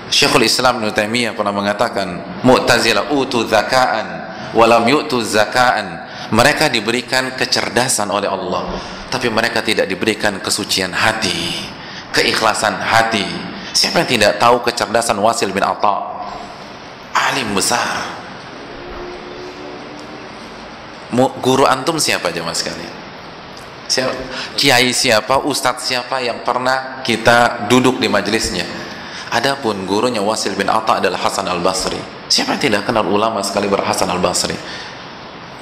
Syekhul Islam Ibnu Taimiyah pernah mengatakan, Mu'tazilah utu zakaan walam yu'tu zakaan. Mereka diberikan kecerdasan oleh Allah, tapi mereka tidak diberikan kesucian hati, keikhlasan hati. Siapa yang tidak tahu kecerdasan Wasil bin Atha? Alim besar. Guru antum siapa jemaah sekalian? Siapa? Kiai siapa? Ustadz siapa yang pernah kita duduk di majelisnya? Adapun gurunya Wasil bin Atha adalah Hasan al-Basri. Siapa yang tidak kenal ulama sekali Hasan al-Basri?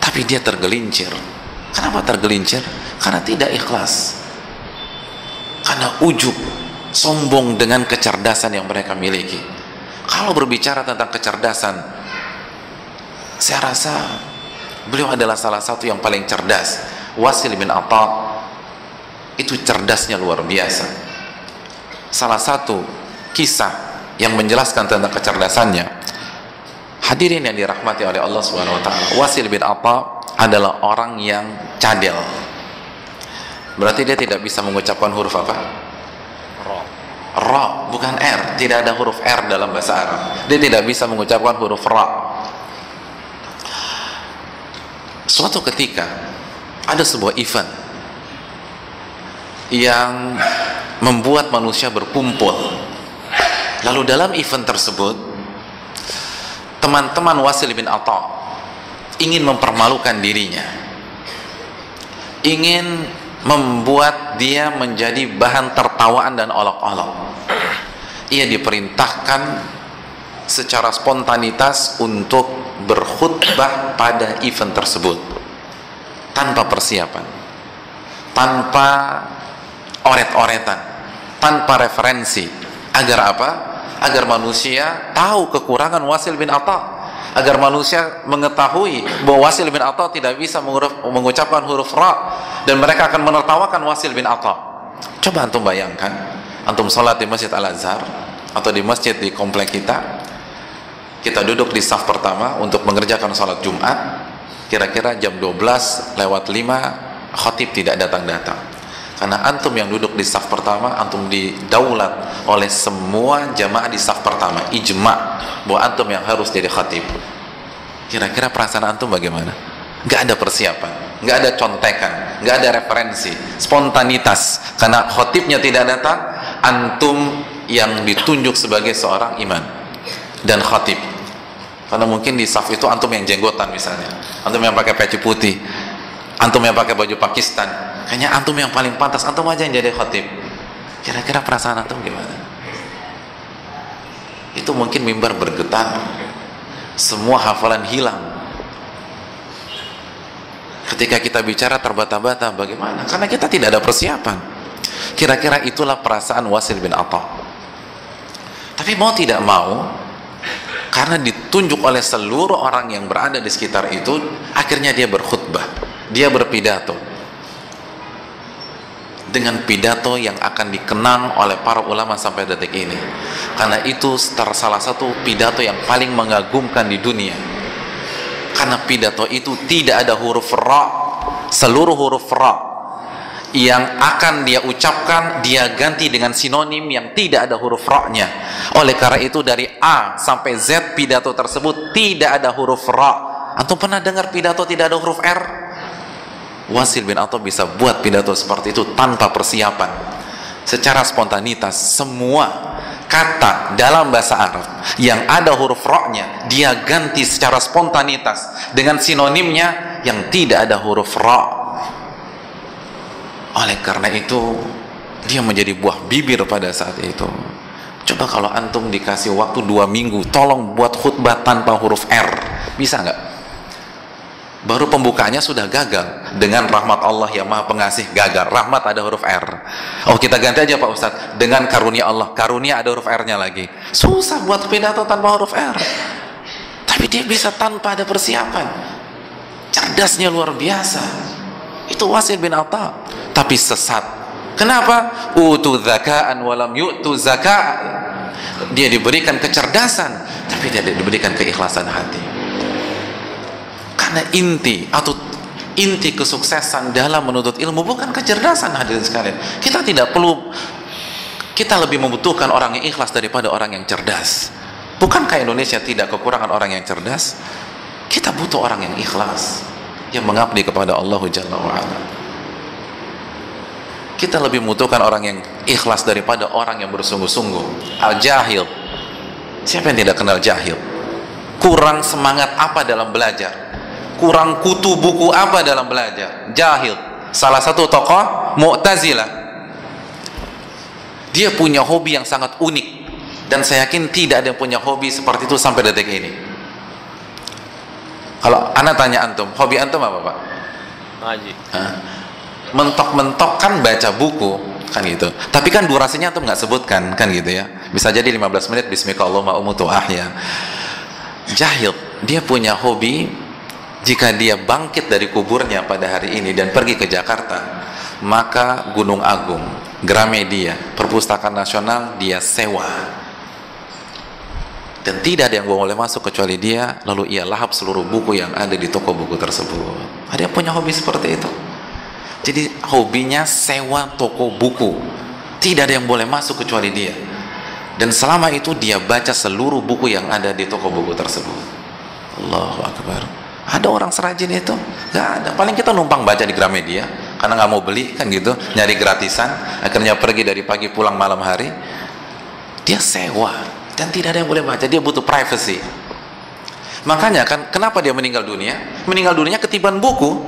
Tapi dia tergelincir. Kenapa tergelincir? Karena tidak ikhlas, karena ujub, sombong dengan kecerdasan yang mereka miliki. Kalau berbicara tentang kecerdasan, saya rasa beliau adalah salah satu yang paling cerdas. Wasil bin Atha itu cerdasnya luar biasa. Salah satu kisah yang menjelaskan tentang kecerdasannya, hadirin yang dirahmati oleh Allah Subhanahu wa taala, Wasil bin Atha adalah orang yang cadel. Berarti dia tidak bisa mengucapkan huruf apa? Ra, bukan R. Tidak ada huruf R dalam bahasa Arab. Dia tidak bisa mengucapkan huruf ra. Suatu ketika ada sebuah event yang membuat manusia berkumpul. Lalu dalam event tersebut, teman-teman Wasil bin Atha ingin mempermalukan dirinya, ingin membuat dia menjadi bahan tertawaan dan olok-olok. Ia diperintahkan secara spontanitas untuk berkhutbah pada event tersebut tanpa persiapan, tanpa oret-oretan, tanpa referensi. Agar apa? Agar manusia tahu kekurangan Wasil bin Atha, agar manusia mengetahui bahwa Wasil bin Atha tidak bisa mengucapkan huruf ra, dan mereka akan menertawakan Wasil bin Atha. Coba antum bayangkan, antum sholat di Masjid Al-Azhar atau di masjid di komplek kita duduk di saf pertama untuk mengerjakan sholat Jumat. Kira-kira jam 12 lewat 5 khatib tidak datang-datang, karena antum yang duduk di saf pertama, antum didaulat oleh semua jamaah di saf pertama, ijma bahwa antum yang harus jadi khatib. Kira-kira perasaan antum bagaimana? Nggak ada persiapan, nggak ada contekan, nggak ada referensi, spontanitas. Karena khatibnya tidak datang, antum yang ditunjuk sebagai seorang imam dan khatib. Karena mungkin di saf itu antum yang jenggotan misalnya, antum yang pakai peci putih, antum yang pakai baju Pakistan, kayaknya antum yang paling pantas, antum aja yang jadi khatib. Kira-kira perasaan antum gimana? Itu mungkin mimbar bergetar, semua hafalan hilang. Ketika kita bicara terbata-bata, bagaimana? Karena kita tidak ada persiapan. Kira-kira itulah perasaan Wasil bin Atha. Tapi mau tidak mau, karena ditunjuk oleh seluruh orang yang berada di sekitar itu, akhirnya dia berkhutbah, dia berpidato dengan pidato yang akan dikenang oleh para ulama sampai detik ini. Karena itu salah satu pidato yang paling mengagumkan di dunia, karena pidato itu tidak ada huruf ra. Seluruh huruf ra yang akan dia ucapkan, dia ganti dengan sinonim yang tidak ada huruf ra-nya. Oleh karena itu dari A sampai Z pidato tersebut tidak ada huruf ra. Antum pernah dengar pidato tidak ada huruf R? Wasil bin Atha bisa buat pidato seperti itu tanpa persiapan, secara spontanitas. Semua kata dalam bahasa Arab yang ada huruf ra-nya dia ganti secara spontanitas dengan sinonimnya yang tidak ada huruf ra. Oleh karena itu dia menjadi buah bibir pada saat itu. Coba kalau antum dikasih waktu 2 minggu, tolong buat khutbah tanpa huruf R, bisa nggak? Baru pembukaannya sudah gagal. Dengan rahmat Allah yang maha pengasih, gagal. Rahmat ada huruf R. Oh, kita ganti aja Pak Ustadz, dengan karunia Allah. Karunia ada huruf R-nya lagi. Susah buat pidato tanpa huruf R. Tapi dia bisa tanpa ada persiapan. Cerdasnya luar biasa. Itu Wasil bin Atha. Tapi sesat. Kenapa? Utu zaka'an walam yu'tu zaka'an. Dia diberikan kecerdasan, tapi tidak diberikan keikhlasan hati. Karena inti kesuksesan dalam menuntut ilmu bukan kecerdasan, hadirin sekalian. Kita tidak perlu Kita lebih membutuhkan orang yang ikhlas daripada orang yang cerdas. Bukankah Indonesia tidak kekurangan orang yang cerdas? Kita butuh orang yang ikhlas, yang mengabdi kepada Allah Jalla wa'ala. Kita lebih membutuhkan orang yang ikhlas daripada orang yang bersungguh-sungguh. Al-jahil, siapa yang tidak kenal jahil? Kurang semangat apa dalam belajar? Kurang kutu buku apa dalam belajar? Jahil. Salah satu tokoh Mu'tazilah, dia punya hobi yang sangat unik, dan saya yakin tidak ada yang punya hobi seperti itu sampai detik ini. Kalau anak tanya antum, hobi antum apa, Pak? Ngaji. Mentok-mentok kan baca buku, kan gitu. Tapi kan durasinya antum nggak sebutkan, kan gitu ya. Bisa jadi 15 menit, bismika Allahumma umutu ahya. Jahil, dia punya hobi, jika dia bangkit dari kuburnya pada hari ini dan pergi ke Jakarta, maka Gunung Agung, Gramedia, Perpustakaan Nasional dia sewa, dan tidak ada yang boleh masuk kecuali dia. Lalu ia lahap seluruh buku yang ada di toko buku tersebut. Ada yang punya hobi seperti itu. Jadi hobinya sewa toko buku, tidak ada yang boleh masuk kecuali dia, dan selama itu dia baca seluruh buku yang ada di toko buku tersebut. Allahu Akbar. Ada orang serajin itu? Gak ada. Paling kita numpang baca di Gramedia karena nggak mau beli, kan gitu, nyari gratisan, akhirnya pergi dari pagi pulang malam hari. Dia sewa, dan tidak ada yang boleh baca. Dia butuh privacy. Makanya kan kenapa dia meninggal dunia? Meninggal dunia ketiban buku,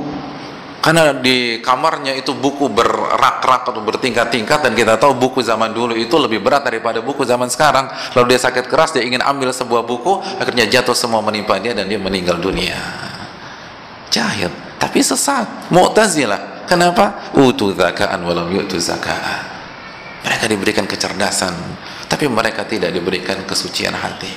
karena di kamarnya itu buku berak-rak atau bertingkat-tingkat, dan kita tahu buku zaman dulu itu lebih berat daripada buku zaman sekarang. Lalu dia sakit keras, dia ingin ambil sebuah buku, akhirnya jatuh semua menimpa dia dan dia meninggal dunia. Jahil, tapi sesat. Mu'tazilah, kenapa? Utu zaka'an walam yu'tu zaka'an. Mereka diberikan kecerdasan, tapi mereka tidak diberikan kesucian hati.